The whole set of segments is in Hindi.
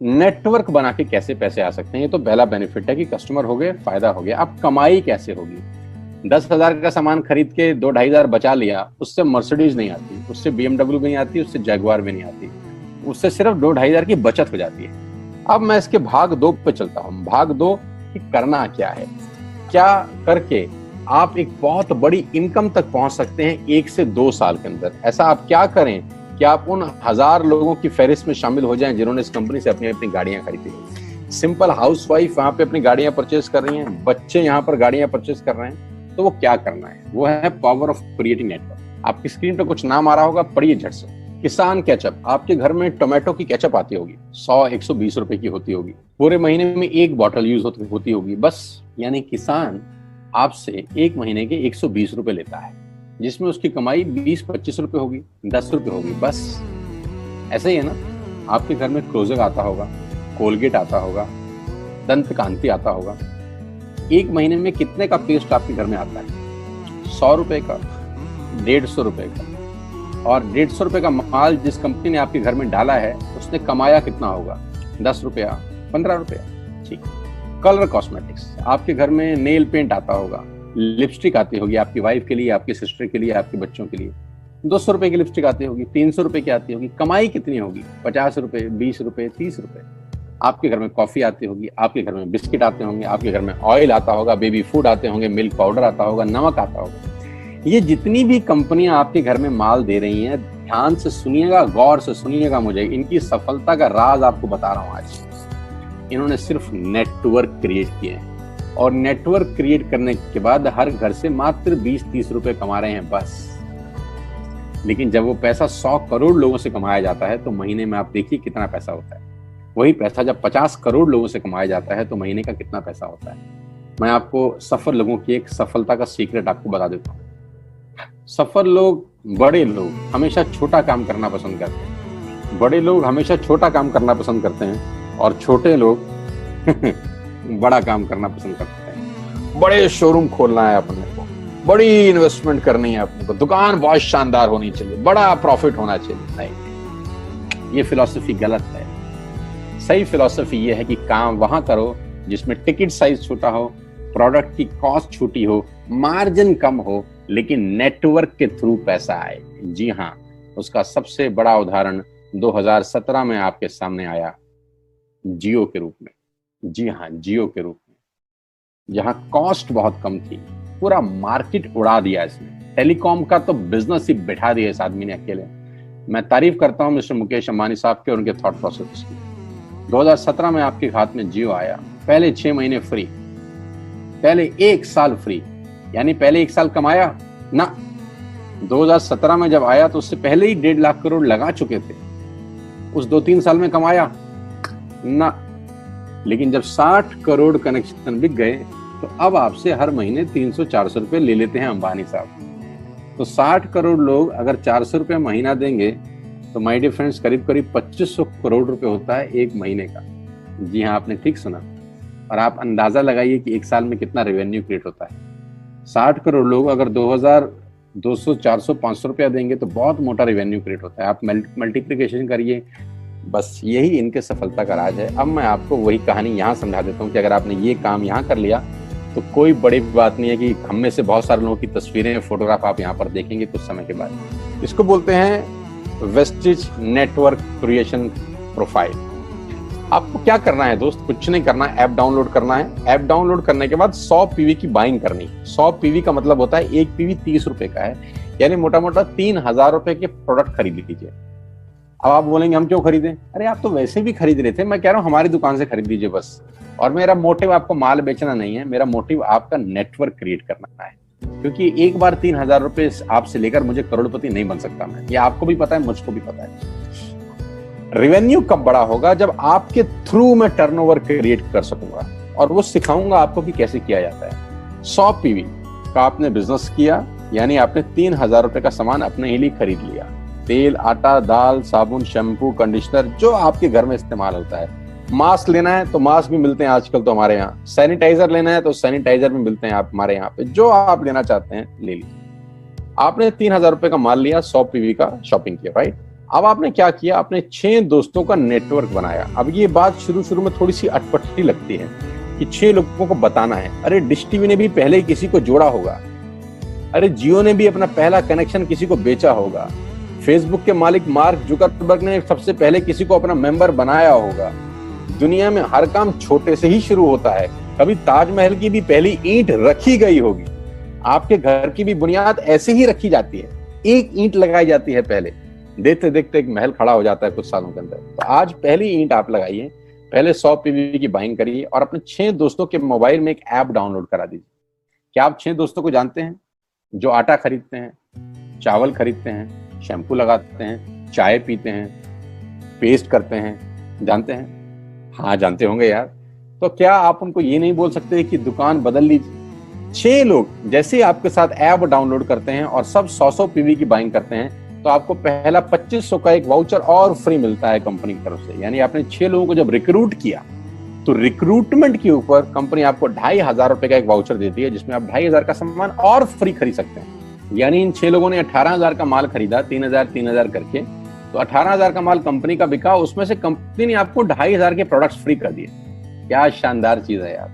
नेटवर्क बना के कैसे पैसे आ सकते हैं, ये तो पहला बेनिफिट है कि कस्टमर हो गए, फायदा हो गया। अब कमाई कैसे होगी? 10,000 का सामान खरीद के 2-2,500 बचा लिया, उससे मर्सिडीज नहीं आती, उससे BMW भी नहीं आती, उससे जैगवार भी नहीं आती, उससे सिर्फ 2-2,500 की बचत हो जाती है। अब मैं इसके भाग 2 पे चलता हूँ। भाग 2 कि करना क्या है, क्या करके आप एक बहुत बड़ी इनकम तक पहुंच सकते हैं 1 से 2 साल के अंदर। ऐसा आप क्या करें कि आप उन 1000 लोगों की फहरिस्त में शामिल हो जाएं जिन्होंने इस कंपनी से अपनी अपनी गाड़ियां खरीदी। सिंपल हाउसवाइफ वहां पे अपनी गाड़ियां परचेज कर रही हैं, बच्चे यहाँ पर गाड़ियां परचेज कर रहे हैं। तो वो क्या करना है, वो है पावर ऑफ क्रिएटिंग नेटवर्क। आपकी स्क्रीन पर कुछ नाम आ रहा होगा, पढ़िए झट से। किसान केचप, आपके घर में टोमेटो की केचप आती होगी, 100-120 रुपए की होती होगी, पूरे महीने में 1 बॉटल यूज होती होगी बस। यानी किसान आपसे 1 महीने के 120 रुपए लेता है, जिसमें उसकी कमाई 20-25 रुपए होगी, 10 रुपए होगी बस। ऐसे ही है ना, आपके घर में क्लोजर आता होगा, कोलगेट आता होगा, दंत कांति आता होगा। 1 महीने में कितने का पेस्ट आपके घर में आता है? 100 रुपए का, 150 रुपए का। और 150 रुपए का माल जिस कंपनी ने आपके घर में डाला है, उसने कमाया कितना होगा? 10 रुपया, 15 रुपया। ठीक। कलर कॉस्मेटिक्स, आपके घर में नेल पेंट आता होगा, लिपस्टिक आती होगी आपकी वाइफ के लिए, आपकी सिस्टर के लिए, आपके बच्चों के लिए। 200 रुपए की लिपस्टिक आती होगी, 300 रुपए की आती होगी। कमाई कितनी होगी? 50 रुपए, 20 रुपए, 30 रुपए। आपके घर में कॉफी आती होगी, आपके घर में बिस्किट आते होंगे, आपके घर में ऑयल आता होगा, बेबी फूड आते होंगे, मिल्क पाउडर आता होगा, नमक आता होगा। ये जितनी भी कंपनियां आपके घर में माल दे रही हैं, ध्यान से सुनिएगा, गौर से सुनिएगा मुझे। इनकी सफलता का राज आपको बता रहा हूं आज। इन्होंने सिर्फ नेटवर्क क्रिएट किए हैं, और नेटवर्क क्रिएट करने के बाद हर घर से मात्र 20-30 रुपए कमा रहे हैं बस। लेकिन जब वो पैसा 100 करोड़ लोगों से कमाया जाता है तो महीने में आप देखिए कितना पैसा होता है। वही पैसा जब 50 करोड़ लोगों से कमाया जाता है तो महीने का कितना पैसा होता है। मैं आपको सफल लोगों की एक सफलता का सीक्रेट आपको बता देता हूँ। सफल लोग, बड़े लोग हमेशा छोटा काम करना पसंद करते हैं। बड़े लोग हमेशा छोटा काम करना पसंद करते हैं, और छोटे लोग बड़ा काम करना पसंद करते हैं। बड़े शोरूम खोलना है अपने को, बड़ी इन्वेस्टमेंट करनी है अपने को, दुकान बहुत शानदार होनी चाहिए, बड़ा प्रॉफिट होना चाहिए। नहीं, ये फिलॉसफी गलत है। सही फिलॉसफी ये है कि काम वहां करो जिसमें टिकट साइज छोटा हो, प्रोडक्ट की कॉस्ट छोटी हो, मार्जिन कम हो, लेकिन नेटवर्क के थ्रू पैसा आए। जी हाँ, उसका सबसे बड़ा उदाहरण 2017 में आपके सामने आया, जियो के रूप में। जी हाँ, जियो के रूप में, जहां कॉस्ट बहुत कम थी, पूरा मार्केट उड़ा दिया इसने। टेलीकॉम का तो बिजनेस ही बैठा दिया इस आदमी ने अकेले। मैं तारीफ करता हूं मिस्टर मुकेश अंबानी साहब के और उनके थॉट प्रोसेस की। 2017 में आपके हाथ में जियो आया, पहले 6 महीने फ्री, पहले 1 साल फ्री। यानी पहले 1 साल कमाया ना। 2017 में जब आया तो उससे पहले ही 1.5 लाख करोड़ लगा चुके थे। उस 2-3 साल में कमाया ना। लेकिन जब 60 करोड़ कनेक्शन बिक गए तो अब आपसे हर महीने 300-400 रुपए ले लेते हैं अंबानी साहब। तो 60 करोड़ लोग अगर 400 रुपए महीना देंगे तो माय डियर फ्रेंड्स, करीब करीब 2500 करोड़ रुपए होता है 1 महीने का। जी हाँ, आपने ठीक सुना। और आप अंदाजा लगाइए कि 1 साल में कितना रेवेन्यू क्रिएट होता है। 60 करोड़ लोग अगर 2000, 200, 400, 500 रुपया देंगे तो बहुत मोटा रेवेन्यू क्रिएट होता है। आप मल्टीप्लिकेशन करिए, बस यही इनके सफलता का राज है। अब मैं आपको वही कहानी यहाँ समझा देता हूँ कि अगर आपने ये काम यहाँ कर लिया तो कोई बड़ी बात नहीं है कि हम में से बहुत सारे लोगों की तस्वीरें, फोटोग्राफ आप यहाँ पर देखेंगे कुछ समय के बाद। इसको बोलते हैं वेस्टिज नेटवर्क क्रिएशन प्रोफाइल। आपको क्या करना है दोस्त? कुछ नहीं करना है, ऐप डाउनलोड करना है। ऐप डाउनलोड करने के बाद 100 पीवी की बाइंग करनी है। 100 पीवी का मतलब होता है 1 पीवी 30 रुपए का है, यानी मोटा मोटा 3000 रुपए के प्रोडक्ट खरीद लीजिए। अब आप बोलेंगे हम क्यों खरीदें? अरे आप तो वैसे भी खरीद रहे थे, मैं कह रहा हूँ हमारी दुकान से खरीद लीजिए बस। और मेरा मोटिव आपको माल बेचना नहीं है, मेरा मोटिव आपका नेटवर्क क्रिएट करना है। क्योंकि एक बार 3000 रुपए आपसे लेकर मुझे करोड़पति नहीं बन सकता मैं, ये आपको भी पता है, मुझको भी पता है। रेवेन्यू कब बड़ा होगा? जब आपके थ्रू मैं टर्नओवर क्रिएट कर सकूंगा, और वो सिखाऊंगा आपको कि कैसे किया जाता है। 100 पीवी का आपने बिजनेस किया, यानी आपने 3000 रुपए का सामान अपने ही लिए खरीद लिया। तेल, आटा, दाल, साबुन, शैम्पू, कंडीशनर, जो आपके घर में इस्तेमाल होता है। मास्क लेना है तो मास्क भी मिलते हैं आजकल तो हमारे यहाँ। सैनिटाइजर लेना है तो सैनिटाइजर भी मिलते हैं आप हमारे यहाँ पे। जो आप लेना चाहते हैं ले लीजिए। आपने 3000 रुपए का माल लिया, 100 पीवी का शॉपिंग किया, राइट? अब आपने क्या किया, आपने 6 दोस्तों का नेटवर्क बनाया। अब ये बात शुरू में थोड़ी सी अटपटी लगती है कि 6 लोगों को बताना है। अरे डिश टीवी ने भी पहले किसी को जोड़ा होगा, अरे जियो ने भी अपना पहला कनेक्शन किसी को बेचा होगा, फेसबुक के मालिक मार्क जुकरबर्ग ने सबसे पहले किसी को अपना मेंबर बनाया होगा। दुनिया में हर काम छोटे से ही शुरू होता है। कभी ताजमहल की भी पहली ईंट रखी गई होगी, आपके घर की भी बुनियाद ऐसे ही रखी जाती है, एक ईंट लगाई जाती है पहले, देखते देखते एक महल खड़ा हो जाता है कुछ सालों के अंदर। तो आज पहली ईंट आप लगाइए, पहले 100 पीवी की बाइंग करिए और अपने 6 दोस्तों के मोबाइल में एक ऐप डाउनलोड करा दीजिए। क्या आप 6 दोस्तों को जानते हैं जो आटा खरीदते हैं, चावल खरीदते हैं, शैम्पू लगाते हैं, चाय पीते हैं, पेस्ट करते हैं? जानते हैं? हाँ जानते होंगे यार। तो क्या आप उनको ये नहीं बोल सकते कि दुकान बदल लीजिए? 6 लोग जैसे आपके साथ ऐप डाउनलोड करते हैं और सब 100 पीवी की बाइंग करते हैं तो आपको पहला 2500 का एक वाउचर और फ्री मिलता है कंपनी की तरफ से। यानी आपने 6 लोगों को जब रिक्रूट किया तो रिक्रूटमेंट के ऊपर कंपनी आपको 2500 रुपए का एक वाउचर देती है जिसमें आप 2500 का सामान और फ्री खरीद सकते हैं। यानी इन 6 लोगों ने 18,000 का माल खरीदा, 3,000 करके, तो 18,000 का माल कंपनी का बिका, उसमें से कंपनी ने आपको 2500 के प्रोडक्ट्स फ्री कर दिए। क्या शानदार चीज है यार,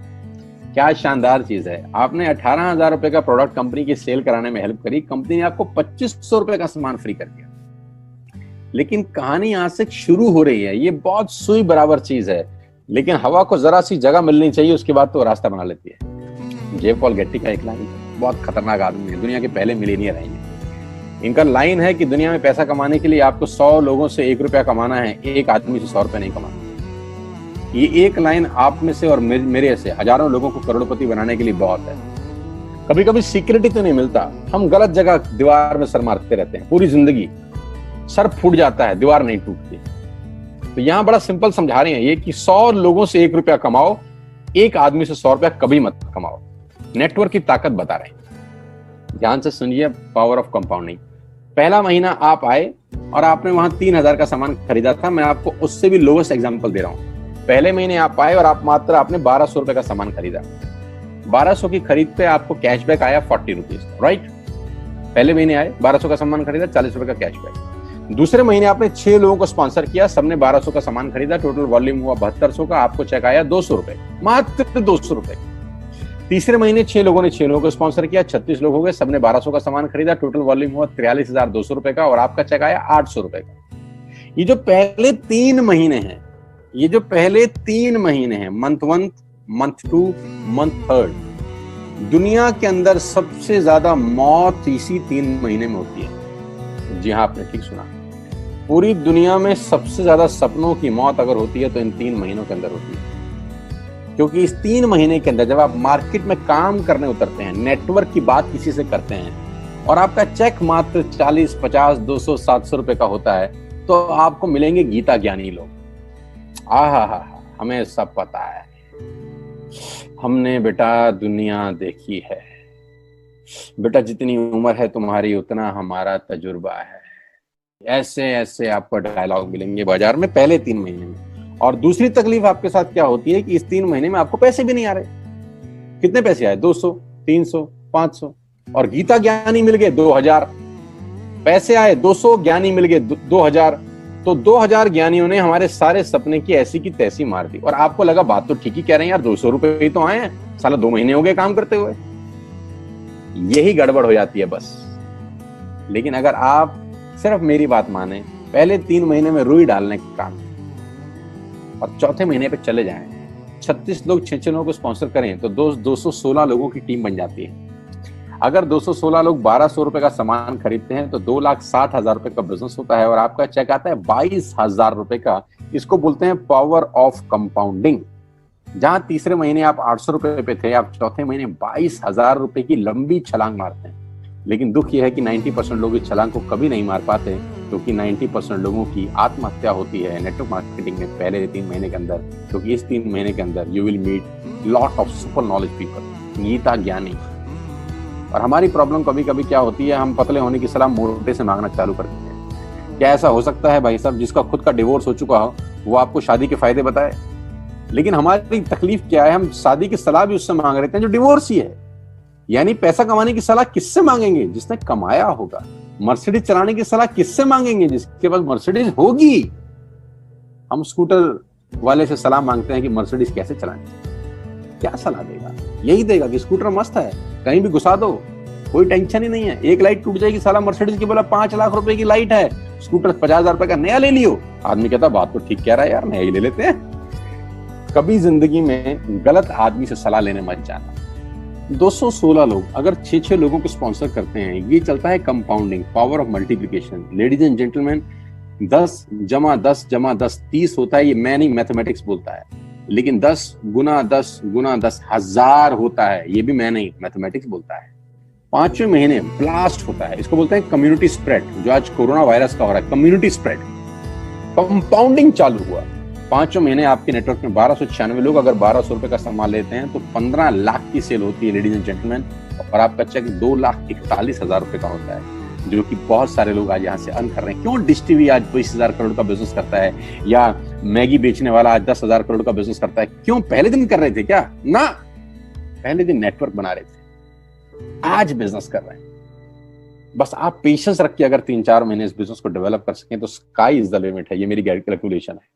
क्या शानदार चीज है। आपने 18,000 रुपए का प्रोडक्ट कंपनी की सेल कराने में हेल्प करी, कंपनी ने आपको 2500 रुपए का सामान फ्री कर दिया। लेकिन कहानी यहां से शुरू हो रही है। ये बहुत सुई बराबर चीज है, लेकिन हवा को जरा सी जगह मिलनी चाहिए, उसके बाद तो रास्ता बना लेती है। जे पॉल गेट्टी का एक लाइन, बहुत खतरनाक आदमी है, दुनिया के पहले मिलीनियर हैं। इनका लाइन है कि दुनिया में पैसा कमाने के लिए आपको 100 लोगों से 1 रुपया कमाना है, एक आदमी से 100 रुपया नहीं कमाना। ये एक लाइन आप में से और मेरे से हजारों लोगों को करोड़पति बनाने के लिए बहुत है। कभी कभी सिक्योरिटी तो नहीं मिलता, हम गलत जगह दीवार में सर मारते रहते हैं, पूरी जिंदगी सर फूट जाता है, दीवार नहीं टूटती। तो यहां बड़ा सिंपल समझा रहे हैं ये कि 100 लोगों से 1 रुपया कमाओ, एक आदमी से 100 रुपया कभी मत कमाओ। नेटवर्क की ताकत बता रहे हैं, ध्यान से सुनिए, पावर ऑफ कंपाउंडिंग। पहला महीना आप आए और आपने वहां 3,000 का सामान खरीदा था। मैं आपको उससे भी लोवेस्ट एग्जांपल दे रहा हूं। पहले महीने आप आए और आप मात्र आपने 1200 रुपए का सामान खरीदा। 1200 की खरीद पे आपको कैशबैक आया 40 रुपीज, राइट? पहले महीने आए, 1200 का सामान खरीदा, 40 रुपए का कैशबैक। दूसरे महीने आपने 6 लोगों को स्पॉन्सर किया, सबने 1200 का सामान खरीदा, टोटल वॉल्यूम हुआ 7200 का, आपको चेक आया 200 रुपए, मात्र 200 रुपए। तीसरे महीने 6 लोगों ने 6 लोगों को स्पॉन्सर किया, 36 लोग हो गए, सबने 1200 का सामान खरीदा, टोटल वॉल्यूम हुआ 43,200 रुपए का और आपका चेक आया 800 रुपए का। ये जो पहले 3 महीने हैं, ये जो पहले 3 महीने हैं, मंथ 1, मंथ 2, मंथ 3, दुनिया के अंदर सबसे ज्यादा मौत इसी 3 महीने में होती है। जी हाँ, आपने ठीक सुना, पूरी दुनिया में सबसे ज्यादा सपनों की मौत अगर होती है तो इन 3 महीनों के अंदर होती है। क्योंकि इस 3 महीने के अंदर जब आप मार्केट में काम करने उतरते हैं, नेटवर्क की बात किसी से करते हैं और आपका चेक मात्र 40, 50, 200, 700 रुपए का होता है, तो आपको मिलेंगे गीता ज्ञानी लोग। आहा, हमें सब पता है, हमने बेटा दुनिया देखी है, बेटा जितनी उम्र है तुम्हारी उतना हमारा तजुर्बा है। ऐसे ऐसे आपको डायलॉग मिलेंगे बाजार में पहले 3 महीने में। और दूसरी तकलीफ आपके साथ क्या होती है कि इस 3 महीने में आपको पैसे भी नहीं आ रहे। कितने पैसे आए? 200, 300, 500 और गीता ज्ञानी मिल गए 2000। पैसे आए 200, ज्ञानी मिल गए 2000। तो 2000 ज्ञानियों ने हमारे सारे सपने की ऐसी की तैसी मार दी। और आपको लगा बात तो ठीक ही कह रहे हैं यार, 200 रुपए ही तो आए हैं, साला 2 महीने हो गए काम करते हुए। यही गड़बड़ हो जाती है बस। लेकिन अगर आप सिर्फ मेरी बात माने, पहले 3 महीने में रुई डालने का काम और चौथे महीने पे चले जाएं, 36 लोग 6 लोगों को स्पॉन्सर करें तो 216 लोगों की टीम बन जाती है। अगर 216 लोग 1200 रुपए का सामान खरीदते हैं तो 2,60,000 रुपए का बिजनेस होता है और आपका चेक आता है 22,000 रुपए का। इसको बोलते हैं पावर ऑफ कंपाउंडिंग। जहां तीसरे महीने आप 800 रुपए पे थे, आप चौथे महीने 22,000 रुपए की लंबी छलांग मारते हैं। लेकिन दुख यह है कि 90% लोग इस छलांग को कभी नहीं मार पाते, क्योंकि 90% लोगों की आत्महत्या होती है नेटवर्क मार्केटिंग में पहले 3 महीने के अंदर। क्योंकि इस 3 महीने के अंदर you will meet lot of super knowledge people, Gita ज्ञानी। और हमारी प्रॉब्लम कभी कभी क्या होती है, हम पतले होने की सलाह मोटे से मांगना चालू कर देते हैं। क्या ऐसा हो सकता है भाई साहब, जिसका खुद का डिवोर्स हो चुका हो वो आपको शादी के फायदे बताए? लेकिन हमारी तकलीफ क्या है, हम शादी की सलाह भी उससे मांग रहे हैं जो डिवोर्स ही है। यानी पैसा कमाने की सलाह किससे मांगेंगे? जिसने कमाया होगा। मर्सिडीज चलाने की सलाह किससे मांगेंगे? जिसके पास मर्सिडीज होगी। हम स्कूटर वाले से सलाह मांगते हैं कि मर्सिडीज कैसे चलाएं। क्या सलाह देगा? यही देगा कि स्कूटर मस्त है, कहीं भी घुसा दो, कोई टेंशन ही नहीं है। एक लाइट टूट जाएगी, साला मर्सिडीज की बोला 5 लाख रुपए की लाइट है, स्कूटर 50,000 रुपए का नया ले लियो। आदमी कहता बात तो ठीक कह रहा है यार, नया ही ले लेते हैं। कभी जिंदगी में गलत आदमी से सलाह लेने मत जाना। 216 लोग अगर 6-6 लोगों को स्पॉन्सर करते हैं, ये चलता है compounding, power of multiplication. Ladies and gentleman, 10 × 10 × 10 30 होता है। ये मैं नहीं, मैथमेटिक्स बोलता है। लेकिन 10 × 10 × 10 1000 होता है। ये भी मैं नहीं, मैथमेटिक्स बोलता है। 5वें महीने ब्लास्ट होता है, इसको बोलते हैं कम्युनिटी स्प्रेड, जो आज कोरोना वायरस का हो रहा है। कम्युनिटी स्प्रेड, कंपाउंडिंग चालू हुआ। 5वें महीने आपके नेटवर्क में 1296 लोग अगर 1200 रुपए का सामान लेते हैं तो 15 लाख की सेल होती है लेडीज एंड जेंटलमैन। और आपका चेक 2,41,000 रुपए का होता है, जो कि बहुत सारे लोग आज यहाँ से अर्न कर रहे हैं। क्यों डिश टीवी आज 20,000 करोड़ का बिजनेस करता है, या मैगी बेचने वाला आज 10,000 करोड़ का बिजनेस करता है? क्यों? पहले दिन कर रहे थे क्या? ना, पहले दिन नेटवर्क बना रहे थे, आज बिजनेस कर रहे हैं। बस आप पेशेंस रख के अगर 3-4 महीने इस बिजनेस को डेवलप कर सकें तो स्काई इज द लिमिट है। ये मेरी कैलकुलेशन है।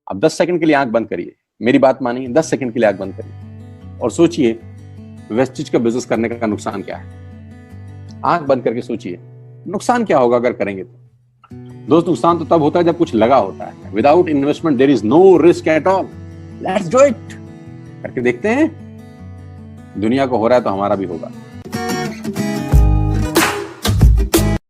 अब 10 सेकंड के लिए आंख बंद करिए, मेरी बात मानिए, 10 सेकंड के लिए आंख बंद करिए और सोचिए वेस्टेज का बिजनेस करने का नुकसान क्या है। आंख बंद करके सोचिए नुकसान क्या होगा अगर करेंगे तो। दोस्त, नुकसान तो तब होता है जब कुछ लगा होता है। Without investment there is no risk at all. Let's do it. करके देखते हैं, दुनिया को हो रहा है तो हमारा भी होगा।